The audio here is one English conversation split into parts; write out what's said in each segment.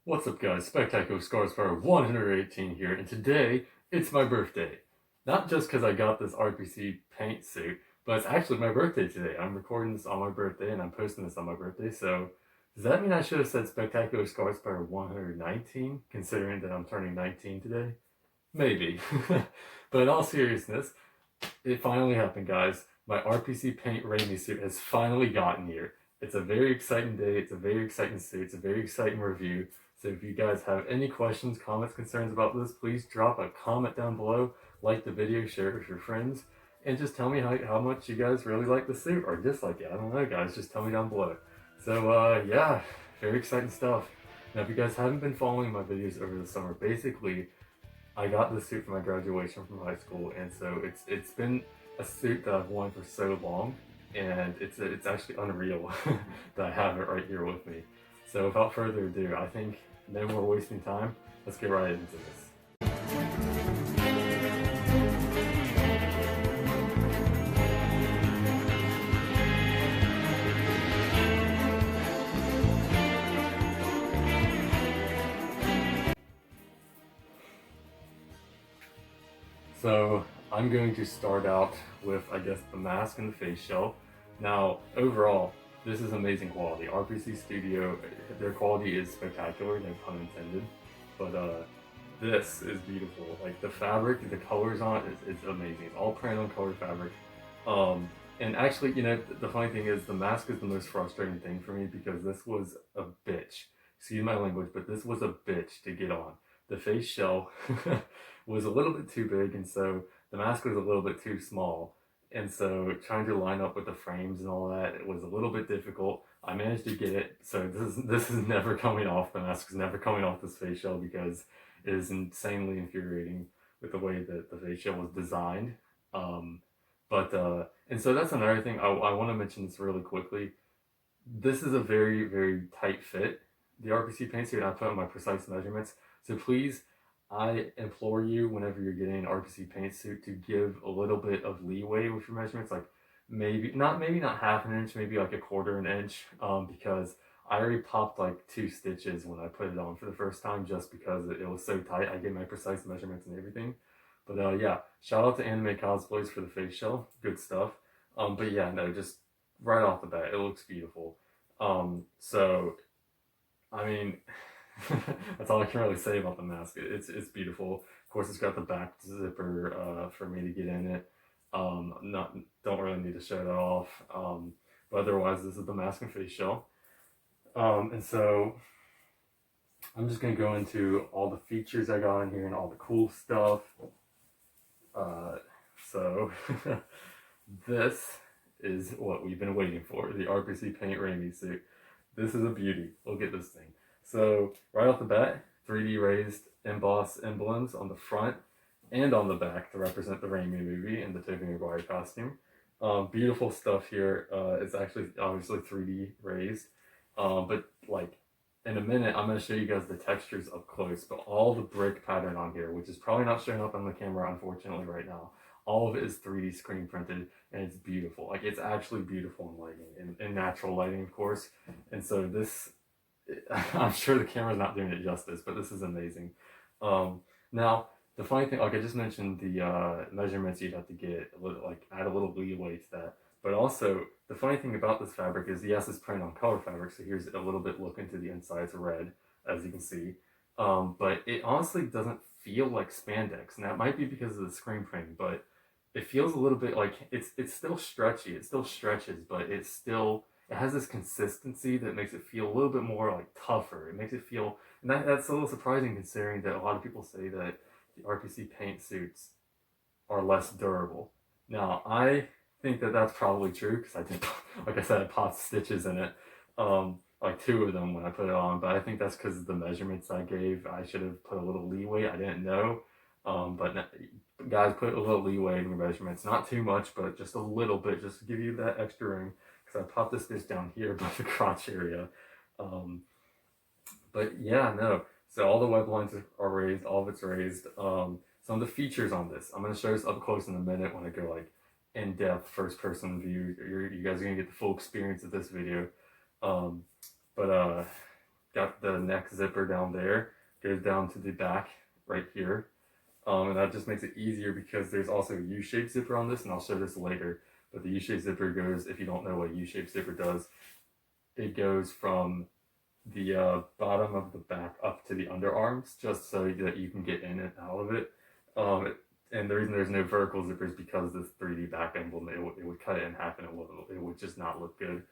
What's up guys, Spectacular Scars for 118 here, and today it's my birthday. Not just because I got this RPC paint suit, but it's actually my birthday today. I'm recording this on my birthday and I'm posting this on my birthday, so does that mean I should have said Spectacular Scars for 119, considering that I'm turning 19 today? Maybe. But in all seriousness, it finally happened, guys. My RPC Paint Raimi suit has finally gotten here. It's a very exciting day, it's a very exciting suit, it's a very exciting review. So if you guys have any questions, comments, concerns about this, please drop a comment down below, like the video, share it with your friends, and just tell me how much you guys really like the suit or dislike it. I don't know, guys, just tell me down below. So yeah, very exciting stuff. Now if you guys haven't been following my videos over the summer, basically I got this suit for my graduation from high school, and so it's been a suit that I've worn for so long, and it's actually unreal that I have it right here with me. So without further ado, I think no more wasting time. Let's get right into this. So I'm going to start out with, I guess, the mask and the face shell. Now, overall, this is amazing quality. RPC Studio, their quality is spectacular, no pun intended. But this is beautiful. Like the fabric, the colors on it is amazing. It's all print on color fabric. And actually, you know, the funny thing is the mask is the most frustrating thing for me because this was a bitch. Excuse my language, but this was a bitch to get on. The face shell was a little bit too big, and so the mask was a little bit too small. And so trying to line up with the frames and all that, it was a little bit difficult. I managed to get it, so this is never coming off. The mask is never coming off this face shell because it is insanely infuriating with the way that the face shell was designed. And so that's another thing I want to mention this really quickly. This is a very, very tight fit, the RPC paint suit, and I put on my precise measurements. So please, I implore you, whenever you're getting an RPC paint suit, to give a little bit of leeway with your measurements, like maybe not half an inch, maybe like a quarter an inch, because I already popped like 2 stitches when I put it on for the first time just because it was so tight. I gave my precise measurements and everything. But yeah, shout out to Anime Cosplays for the face shell, good stuff. But yeah, no, just right off the bat, it looks beautiful. So I mean, that's all I can really say about the mask. It's beautiful. Of course, it's got the back zipper for me to get in it. Don't really need to show that off. But otherwise, this is the mask and face shell. And so I'm just gonna go into all the features I got in here and all the cool stuff. So this is what we've been waiting for, the RPC Paint Raimi suit. This is a beauty. Look at this thing. So right off the bat, 3D raised embossed emblems on the front and on the back to represent the Raimi movie and the Tobey Maguire costume. Beautiful stuff here. It's actually obviously 3D raised, but like in a minute, I'm going to show you guys the textures up close, but all the brick pattern on here, which is probably not showing up on the camera, unfortunately, right now, all of it is 3D screen printed, and it's beautiful. Like, it's actually beautiful in lighting, in natural lighting, of course. And so this, I'm sure the camera's not doing it justice, but this is amazing. Now, the funny thing, like I just mentioned, the measurements you'd have to get, add a little leeway to that. But also, the funny thing about this fabric is, yes, it's printed on color fabric, so here's a little bit look into the inside. It's red, as you can see. But it honestly doesn't feel like spandex. Now, it might be because of the screen printing, but it feels a little bit like it's still stretchy. It still stretches, but it has this consistency that makes it feel a little bit more like tougher. It makes it feel, and that's a little surprising considering that a lot of people say that the RPC paint suits are less durable. Now, I think that that's probably true because I did, like I said, I popped stitches in it, like 2 of them when I put it on. But I think that's because of the measurements I gave. I should have put a little leeway. I didn't know, but guys, put a little leeway in your measurements. Not too much, but just a little bit, just to give you that extra room. Because I popped this stitch down here by the crotch area. But yeah, no. So all the web lines are raised. All of it's raised. Some of the features on this, I'm going to show this up close in a minute when I go like in-depth first-person view. You guys are gonna get the full experience of this video. But got the neck zipper down there, goes down to the back right here. And that just makes it easier because there's also a U-shaped zipper on this, and I'll show this later. But the U-shaped zipper goes, if you don't know what a U-shaped zipper does, it goes from the bottom of the back up to the underarms, just so that you can get in and out of it. And the reason there's no vertical zipper is because this 3D back emblem, it would cut it in half, and it would just not look good.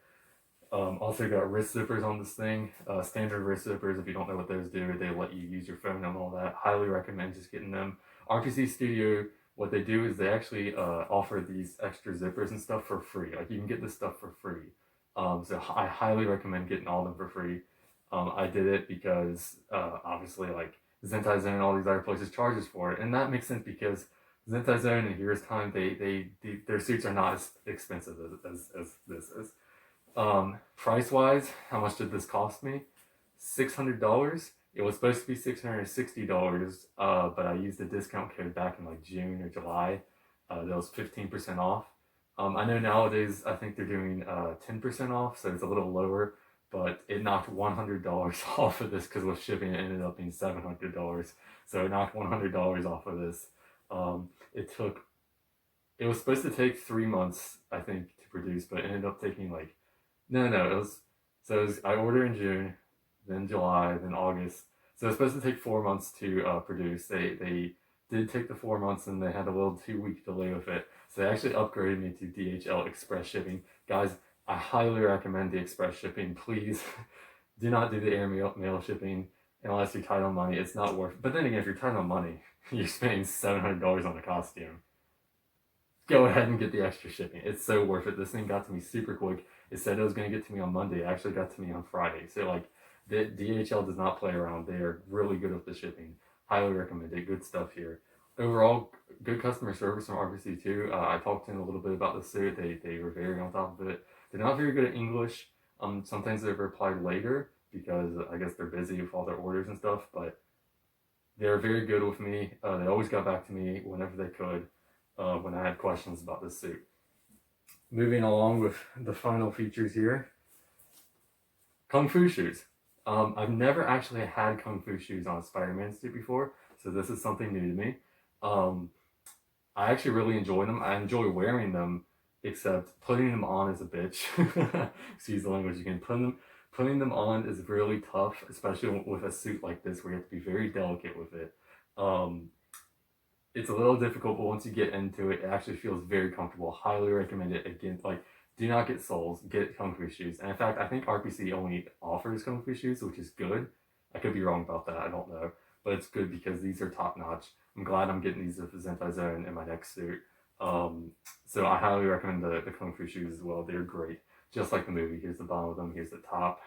Also got wrist zippers on this thing. Standard wrist zippers, if you don't know what those do, they let you use your phone and all that. Highly recommend just getting them. RPC Studio, what they do is they actually offer these extra zippers and stuff for free. Like, you can get this stuff for free. So I highly recommend getting all of them for free. I did it because obviously, like, Zentai Zone and all these other places charges for it, and that makes sense because Zentai Zone and Heroes Time, their suits are not as expensive as this is. Price wise, how much did this cost me? $600. It was supposed to be $660, but I used a discount code back in like June or July. That was 15% off. I know nowadays I think they're doing 10% off, so it's a little lower, but it knocked $100 off of this because with shipping it ended up being $700. So it knocked $100 off of this. It was supposed to take 3 months, I think, to produce, but it ended up taking like I ordered in June, then July, then August. So it's supposed to take 4 months to produce. They did take the 4 months, and they had a little 2-week delay with it. So they actually upgraded me to DHL express shipping. Guys, I highly recommend the express shipping. Please do not do the air mail shipping unless you're tight on money. It's not worth it. But then again, if you're tight on money, you're spending $700 on a costume. Go ahead and get the extra shipping. It's so worth it. This thing got to me super quick. It said it was going to get to me on Monday. It actually got to me on Friday. So, like, the DHL does not play around. They are really good with the shipping. Highly recommend it. Good stuff here. Overall, good customer service from RPC too. I talked to them a little bit about the suit. They were very on top of it. They're not very good at English. Sometimes they've replied later because I guess they're busy with all their orders and stuff. But they're very good with me. They always got back to me whenever they could when I had questions about this suit. Moving along with the final features here. Kung Fu shoes. I've never actually had Kung Fu shoes on a Spider-Man suit before, so this is something new to me. I actually really enjoy them. I enjoy wearing them, except putting them on is a bitch. Excuse the language again. Putting them on is really tough, especially with a suit like this where you have to be very delicate with it. It's a little difficult, but once you get into it, it actually feels very comfortable. Highly recommend it. Again, like, do not get soles, get Kung Fu shoes. And in fact, I think RPC only offers Kung Fu shoes, which is good. I could be wrong about that, I don't know. But it's good because these are top notch. I'm glad I'm getting these with the Zentai Zone in my next suit. So I highly recommend the Kung Fu shoes as well. They're great. Just like the movie. Here's the bottom of them, here's the top.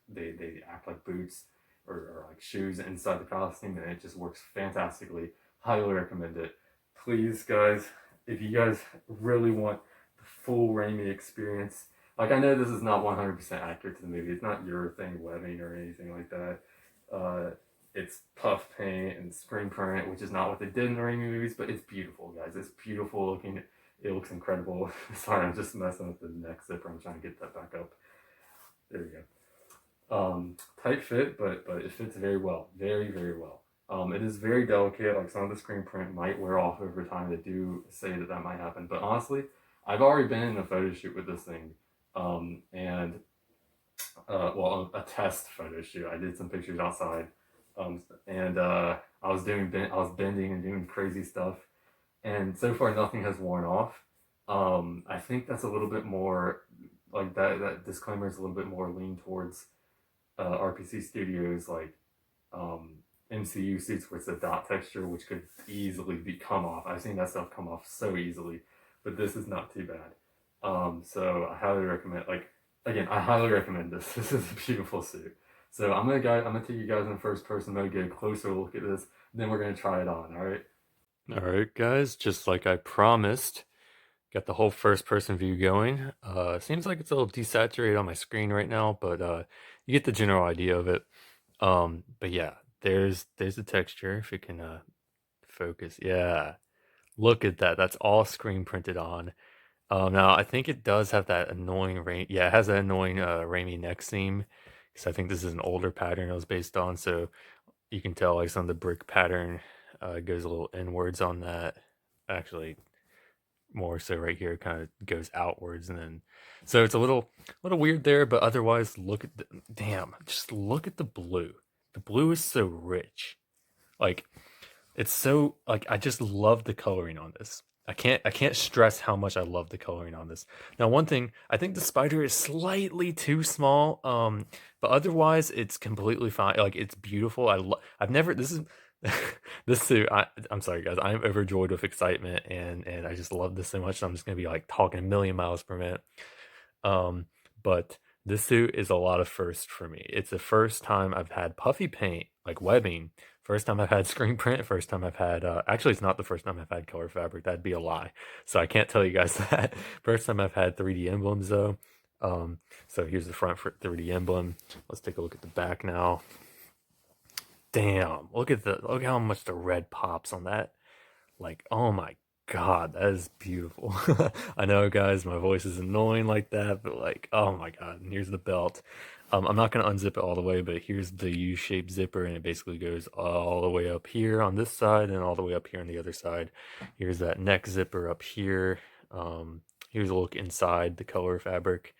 They act like boots or like shoes inside the costume, and it just works fantastically. Highly recommend it. Please, guys, if you guys really want the full Raimi experience, like, I know this is not 100% accurate to the movie. It's not your thing webbing or anything like that. It's puff paint and screen print, which is not what they did in the Raimi movies, but it's beautiful, guys. It's beautiful looking. It looks incredible. Sorry, I'm just messing with the neck zipper. I'm trying to get that back up. There we go. Tight fit, but it fits very well. Very, very well. It is very delicate. Like, some of the screen print might wear off over time. They do say that might happen. But honestly, I've already been in a photo shoot with this thing. A test photo shoot. I did some pictures outside. I was bending and doing crazy stuff. And so far, nothing has worn off. I think that's a little bit more, like, that disclaimer is a little bit more lean towards RPC Studios, like, MCU suits where it's a dot texture, which could easily come off. I've seen that stuff come off so easily, but this is not too bad. So I highly recommend, I highly recommend this. This is a beautiful suit. So I'm gonna take you guys in first person mode, get a closer look at this, then we're gonna try it on, alright? Alright, guys, just like I promised, got the whole first person view going. Seems like it's a little desaturated on my screen right now, but you get the general idea of it. But yeah, there's the texture, if it can focus. Yeah, look at that. That's all screen printed on. Now I think it does have that annoying it has that annoying Raimi neck seam because I think this is an older pattern it was based on. So you can tell like some of the brick pattern goes a little inwards on that. Actually, more so right here, kind of goes outwards, and then so it's a little weird there. But otherwise, look at the damn. Just look at the blue. The blue is so rich. Like it's so like I just love the coloring on this. I can't stress how much I love the coloring on this. Now, one thing, I think the spider is slightly too small, but otherwise it's completely fine. Like it's beautiful. I've never this is this suit. I'm sorry guys. I'm overjoyed with excitement and I just love this so much. I'm just gonna be like talking a million miles per minute. Um, but this suit is a lot of first for me. It's the first time I've had puffy paint, like webbing. First time I've had screen print. First time I've had, actually, it's not the first time I've had color fabric. That'd be a lie. So I can't tell you guys that. First time I've had 3D emblems though. So here's the front for 3D emblem. Let's take a look at the back now. Damn, look how much the red pops on that. Like, oh my god, that is beautiful. I know, guys, my voice is annoying like that, but like, oh my god. And here's the belt. I'm not gonna unzip it all the way, but here's the U-shaped zipper, and it basically goes all the way up here on this side and all the way up here on the other side. Here's that neck zipper up here. Here's a look inside the color fabric,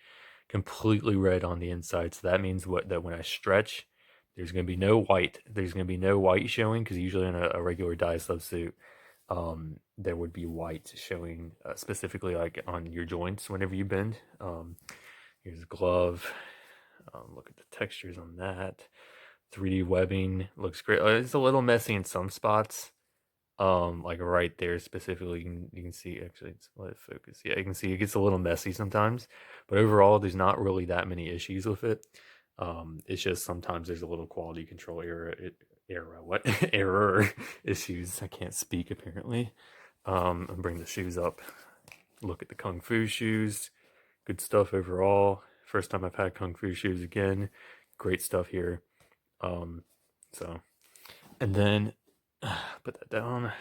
completely red on the inside. So that means that when I stretch, there's gonna be no white. There's gonna be no white showing because usually in a regular dye subsuit, there would be white showing specifically like on your joints whenever you bend. Here's a glove. Look at the textures on that. 3D webbing looks great. It's a little messy in some spots. Like right there specifically, you can see actually. Let it focus. Yeah, you can see it gets a little messy sometimes, but overall, there's not really that many issues with it. It's just sometimes there's a little quality control error issues. I can't speak apparently. And bring the shoes up. Look at the Kung Fu shoes. Good stuff overall. First time I've had Kung Fu shoes again. Great stuff here. So, and then put that down.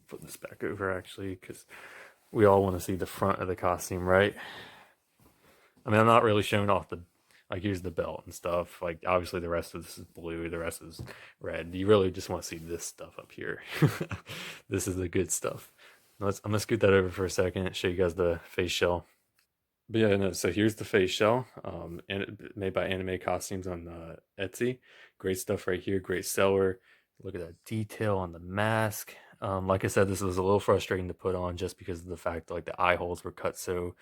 Flip this back over actually, because we all want to see the front of the costume, right? I mean, I'm not really showing off the like here's the belt and stuff. Like obviously the rest of this is blue, the rest is red. You really just want to see this stuff up here. This is the good stuff. I'm gonna scoot that over for a second and show you guys the face shell. But yeah, no, so here's the face shell, and made by Anime Costumes on Etsy. Great stuff right here, great seller. Look at that detail on the mask. Like I said, this was a little frustrating to put on just because of the fact like the eye holes were cut so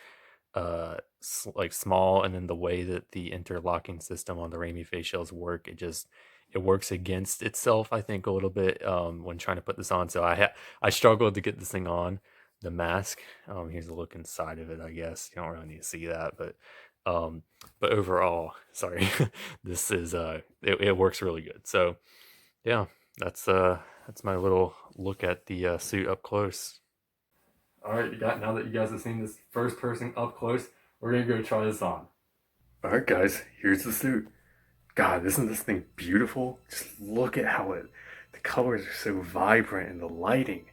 like small, and then the way that the interlocking system on the Raimi face shells work, it works against itself, I think, a little bit when trying to put this on. So I struggled to get this thing on the mask. Here's a look inside of it. I guess you don't really need to see that, but overall, sorry, this is it works really good. So yeah, that's my little look at the suit up close. All right, now that you guys have seen this first person up close, we're gonna go try this on. All right, guys, here's the suit. God, isn't this thing beautiful? Just look at how the colors are so vibrant and the lighting.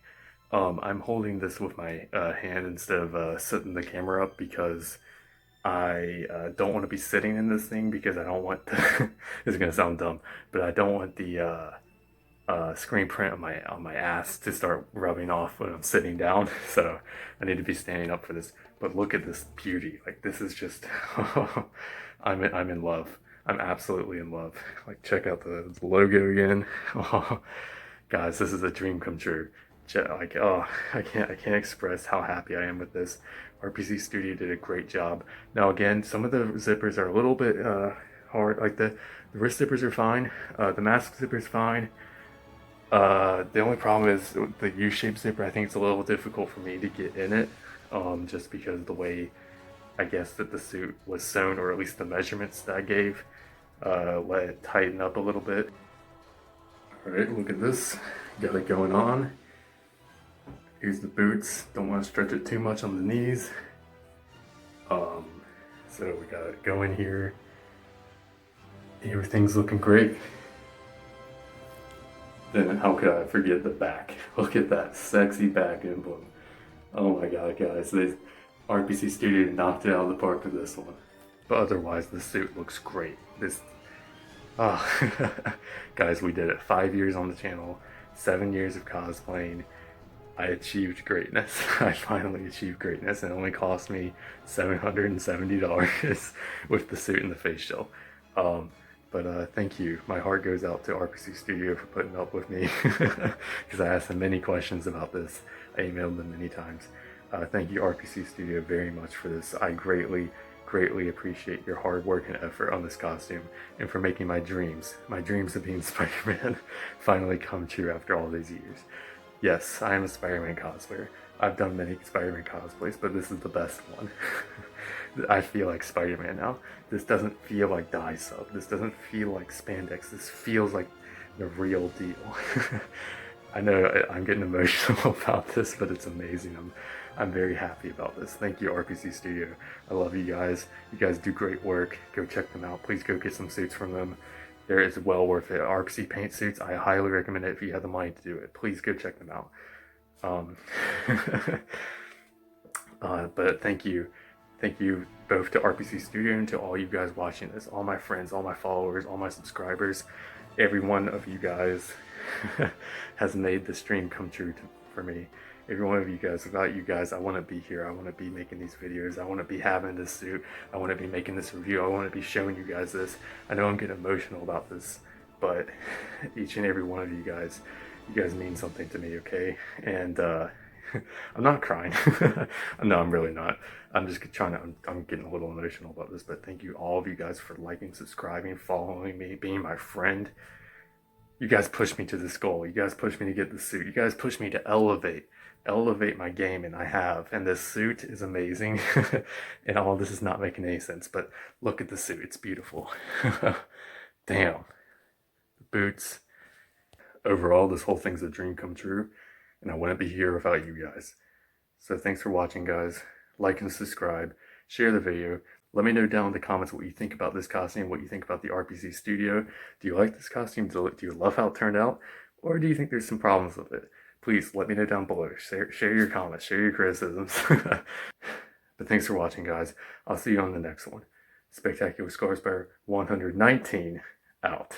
I'm holding this with my hand instead of setting the camera up because I don't want to be sitting in this thing because I don't want the, this is gonna sound dumb, but I don't want the screen print on my ass to start rubbing off when I'm sitting down. So I need to be standing up for this. But look at this beauty. Like this is just I'm in love. I'm absolutely in love. Like check out the logo again. Oh, guys, this is a dream come true. Like oh, I can't express how happy I am with this. RPC Studio did a great job. Now again, some of the zippers are a little bit hard. Like the wrist zippers are fine. The mask zipper is fine. The only problem is the U-shaped zipper. I think it's a little difficult for me to get in it, just because of the way I guess that the suit was sewn, or at least the measurements that I gave, let it tighten up a little bit. Alright, look at this. Got it going on. Here's the boots. Don't want to stretch it too much on the knees. So we got it going here. Everything's looking great. Then how could I forget the back? Look at that sexy back emblem. Oh my god, guys. RPC Studio knocked it out of the park with this one. But otherwise, the suit looks great. Oh, guys, we did it. 5 years on the channel, 7 years of cosplaying. I achieved greatness. I finally achieved greatness, and it only cost me $770 with the suit and the face shell. But thank you. My heart goes out to RPC Studio for putting up with me because I asked them many questions about this. I emailed them many times. Thank you, RPC Studio, very much for this. I greatly appreciate your hard work and effort on this costume and for making my dreams of being Spider-Man finally come true after all these years. Yes, I am a Spider-Man cosplayer. I've done many Spider-Man cosplays, but this is the best one. I feel like Spider-Man now. This doesn't feel like dye sub. This doesn't feel like spandex. This feels like the real deal. I know I'm getting emotional about this, but it's amazing. I'm very happy about this. Thank you, RPC Studio. I love you guys. You guys do great work. Go check them out. Please go get some suits from them. There is well worth it. RPC paint suits, I highly recommend it if you have the money to do it. Please go check them out. But thank you. Thank you both to RPC Studio and to all you guys watching this, all my friends, all my followers, all my subscribers. Every one of you guys has made this dream come true for me. Every one of you guys, without you guys, I want to be here. I want to be making these videos. I want to be having this suit. I want to be making this review. I want to be showing you guys this. I know I'm getting emotional about this, but each and every one of you guys mean something to me, okay? And I'm not crying. No, I'm really not. I'm just trying to, I'm getting a little emotional about this, but thank you all of you guys for liking, subscribing, following me, being my friend. You guys pushed me to this goal. You guys pushed me to get the suit. You guys pushed me to elevate my game, and I have. And this suit is amazing. And all this is not making any sense, but look at the suit. It's beautiful. Damn. The boots. Overall, this whole thing's a dream come true, and I wouldn't be here without you guys. So thanks for watching, guys. Like and subscribe. Share the video. Let me know down in the comments what you think about this costume, what you think about the RPC Studio. Do you like this costume? Do you love how it turned out? Or do you think there's some problems with it? Please let me know down below. Share your comments, share your criticisms. But thanks for watching, guys. I'll see you on the next one. Spectacular Scars Bear 119 out.